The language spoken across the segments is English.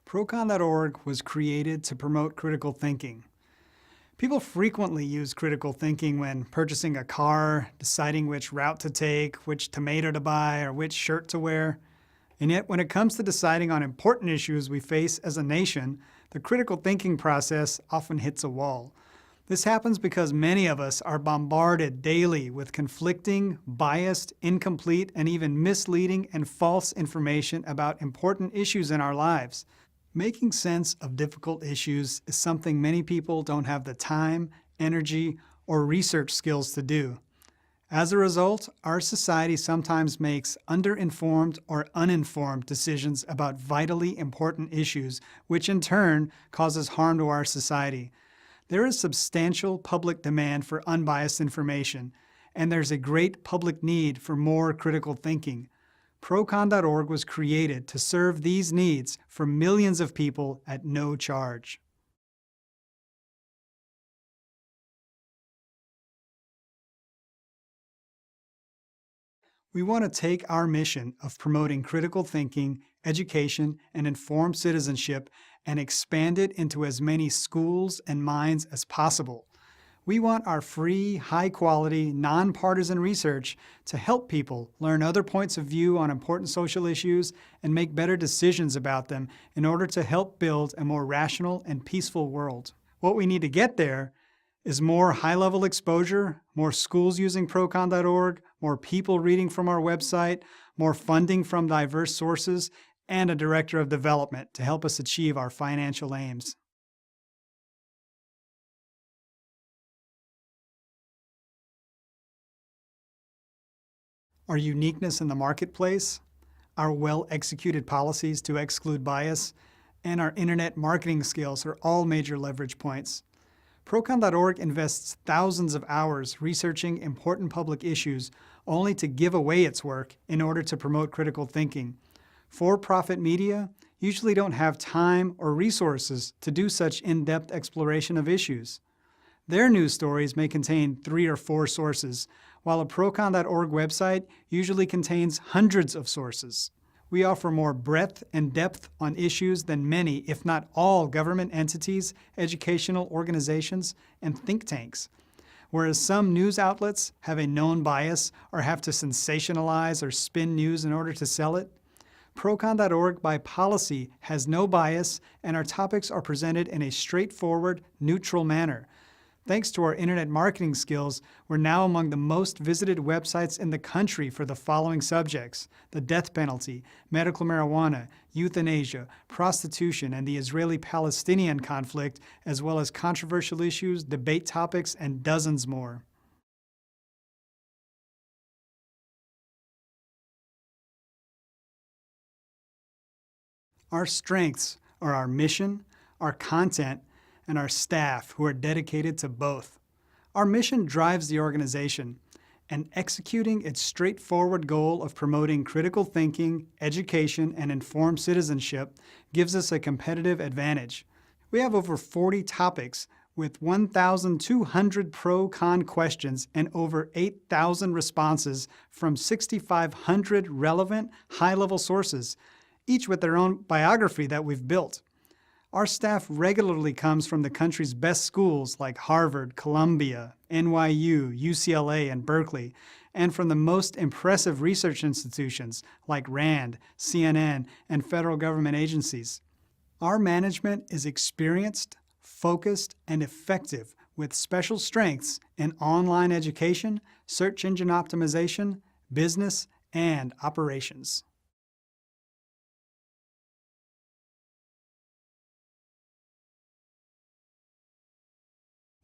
Procon.org was created to promote critical thinking. People frequently use critical thinking when purchasing a car, deciding which route to take, which tomato to buy, or which shirt to wear. And yet, when it comes to deciding on important issues we face as a nation, the critical thinking process often hits a wall. This happens because many of us are bombarded daily with conflicting, biased, incomplete, and even misleading and false information about important issues in our lives. Making sense of difficult issues is something many people don't have the time, energy, or research skills to do. As a result, our society sometimes makes underinformed or uninformed decisions about vitally important issues, which in turn causes harm to our society. There is substantial public demand for unbiased information, and there's a great public need for more critical thinking. Procon.org was created to serve these needs for millions of people at no charge. We want to take our mission of promoting critical thinking, education, and informed citizenship and expand it into as many schools and minds as possible. We want our free, high-quality, nonpartisan research to help people learn other points of view on important social issues and make better decisions about them in order to help build a more rational and peaceful world. What we need to get there is more high-level exposure, more schools using Procon.org, more people reading from our website, more funding from diverse sources, and a director of development to help us achieve our financial aims. Our uniqueness in the marketplace, our well-executed policies to exclude bias, and our internet marketing skills are all major leverage points. Procon.org invests thousands of hours researching important public issues only to give away its work in order to promote critical thinking. For-profit media usually don't have time or resources to do such in-depth exploration of issues. Their news stories may contain 3 or 4 sources, while a Procon.org website usually contains hundreds of sources. We offer more breadth and depth on issues than many, if not all, government entities, educational organizations, and think tanks. Whereas some news outlets have a known bias or have to sensationalize or spin news in order to sell it, Procon.org by policy has no bias, and our topics are presented in a straightforward, neutral manner. Thanks to our internet marketing skills, we're now among the most visited websites in the country for the following subjects: the death penalty, medical marijuana, euthanasia, prostitution, and the Israeli-Palestinian conflict, as well as controversial issues, debate topics, and dozens more. Our strengths are our mission, our content, and our staff who are dedicated to both. Our mission drives the organization, and executing its straightforward goal of promoting critical thinking, education, and informed citizenship gives us a competitive advantage. We have over 40 topics with 1,200 pro-con questions and over 8,000 responses from 6,500 relevant, high-level sources, each with their own biography that we've built. Our staff regularly comes from the country's best schools like Harvard, Columbia, NYU, UCLA, and Berkeley, and from the most impressive research institutions like RAND, CNN, and federal government agencies. Our management is experienced, focused, and effective with special strengths in online education, search engine optimization, business, and operations.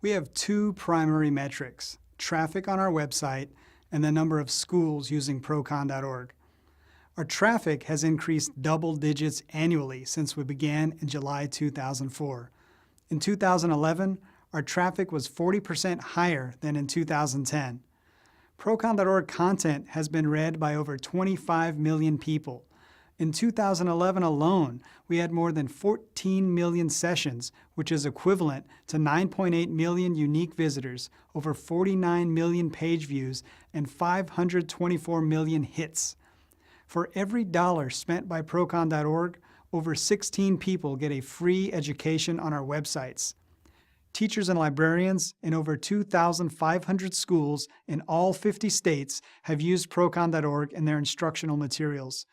We have 2 primary metrics: traffic on our website and the number of schools using Procon.org. Our traffic has increased double digits annually since we began in July 2004. In 2011, our traffic was 40% higher than in 2010. Procon.org content has been read by over 25 million people. In 2011 alone, we had more than 14 million sessions, which is equivalent to 9.8 million unique visitors, over 49 million page views, and 524 million hits. For every dollar spent by Procon.org, over 16 people get a free education on our websites. Teachers and librarians in over 2,500 schools in all 50 states have used Procon.org in their instructional materials.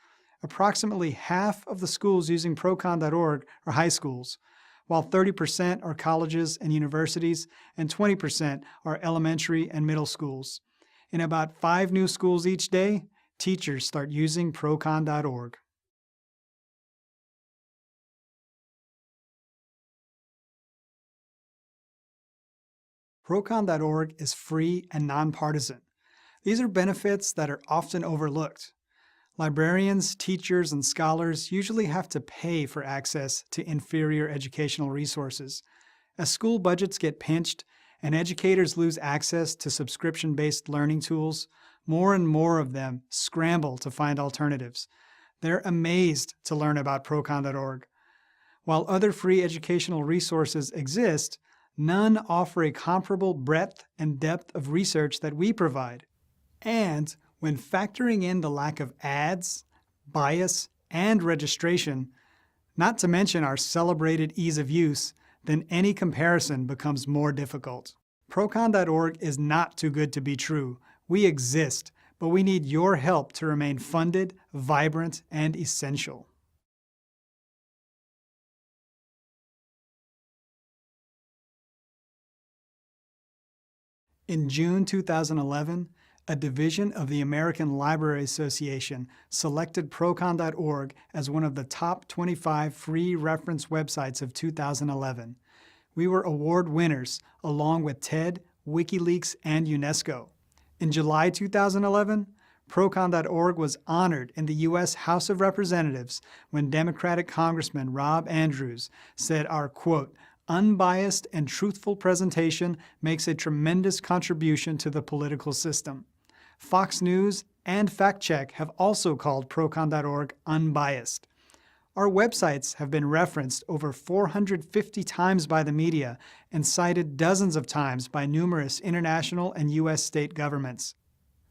Approximately half of the schools using Procon.org are high schools, while 30% are colleges and universities, and 20% are elementary and middle schools. In about 5 new schools each day, teachers start using Procon.org. Procon.org is free and nonpartisan. These are benefits that are often overlooked. Librarians, teachers, and scholars usually have to pay for access to inferior educational resources. As school budgets get pinched and educators lose access to subscription-based learning tools, more and more of them scramble to find alternatives. They're amazed to learn about Procon.org. While other free educational resources exist, none offer a comparable breadth and depth of research that we provide. And when factoring in the lack of ads, bias, and registration, not to mention our celebrated ease of use, then any comparison becomes more difficult. Procon.org is not too good to be true. We exist, but we need your help to remain funded, vibrant, and essential. In June 2011, a division of the American Library Association selected Procon.org as one of the top 25 free reference websites of 2011. We were award winners along with TED, WikiLeaks, and UNESCO. In July 2011, Procon.org was honored in the U.S. House of Representatives when Democratic Congressman Rob Andrews said our, quote, unbiased and truthful presentation makes a tremendous contribution to the political system. Fox News and FactCheck have also called Procon.org unbiased. Our websites have been referenced over 450 times by the media and cited dozens of times by numerous international and U.S. state governments.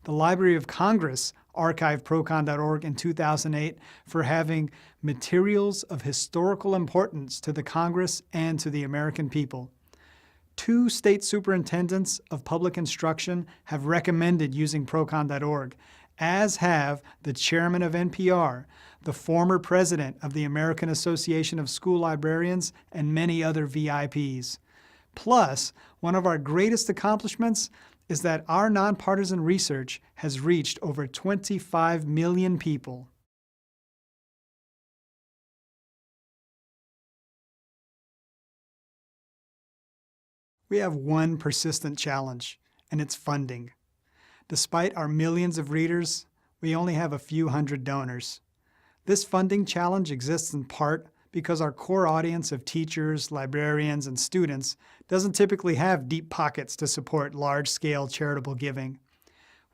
The Library of Congress archived Procon.org in 2008 for having materials of historical importance to the Congress and to the American people. 2 state superintendents of public instruction have recommended using Procon.org, as have the chairman of NPR, the former president of the American Association of School Librarians, and many other VIPs. Plus, one of our greatest accomplishments is that our nonpartisan research has reached over 25 million people. We have one persistent challenge, and it's funding. Despite our millions of readers, we only have a few hundred donors. This funding challenge exists in part because our core audience of teachers, librarians, and students doesn't typically have deep pockets to support large-scale charitable giving.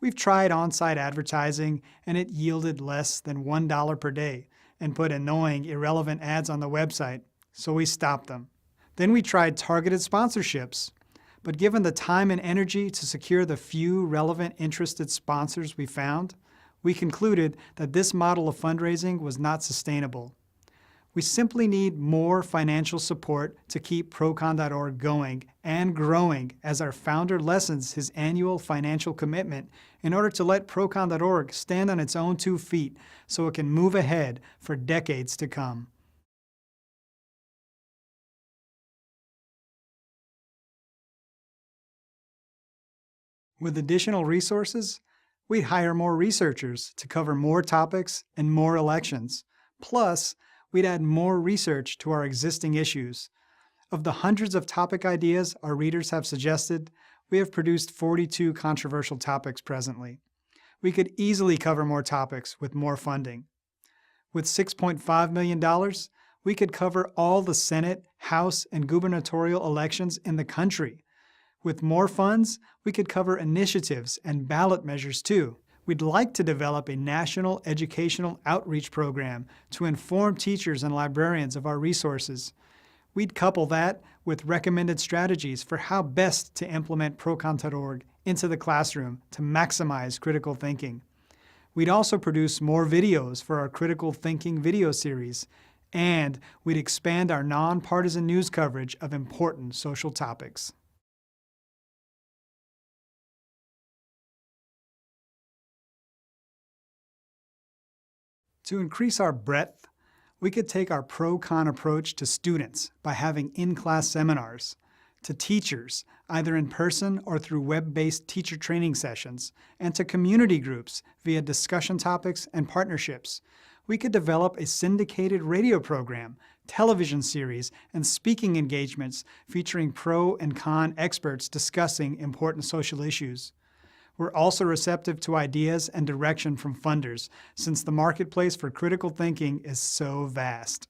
We've tried on-site advertising, and it yielded less than $1 per day and put annoying, irrelevant ads on the website, so we stopped them. Then we tried targeted sponsorships, but given the time and energy to secure the few relevant interested sponsors we found, we concluded that this model of fundraising was not sustainable. We simply need more financial support to keep Procon.org going and growing as our founder lessens his annual financial commitment in order to let Procon.org stand on its own 2 feet so it can move ahead for decades to come. With additional resources, we'd hire more researchers to cover more topics and more elections. Plus, we'd add more research to our existing issues. Of the hundreds of topic ideas our readers have suggested, we have produced 42 controversial topics presently. We could easily cover more topics with more funding. With $6.5 million, we could cover all the Senate, House, and gubernatorial elections in the country. With more funds, we could cover initiatives and ballot measures too. We'd like to develop a national educational outreach program to inform teachers and librarians of our resources. We'd couple that with recommended strategies for how best to implement Procon.org into the classroom to maximize critical thinking. We'd also produce more videos for our critical thinking video series And we'd expand our nonpartisan news coverage of important social topics. To increase our breadth, we could take our pro-con approach to students by having in-class seminars, to teachers, either in person or through web-based teacher training sessions, and to community groups via discussion topics and partnerships. We could develop a syndicated radio program, television series, and speaking engagements featuring pro and con experts discussing important social issues. We're also receptive to ideas and direction from funders, since the marketplace for critical thinking is so vast.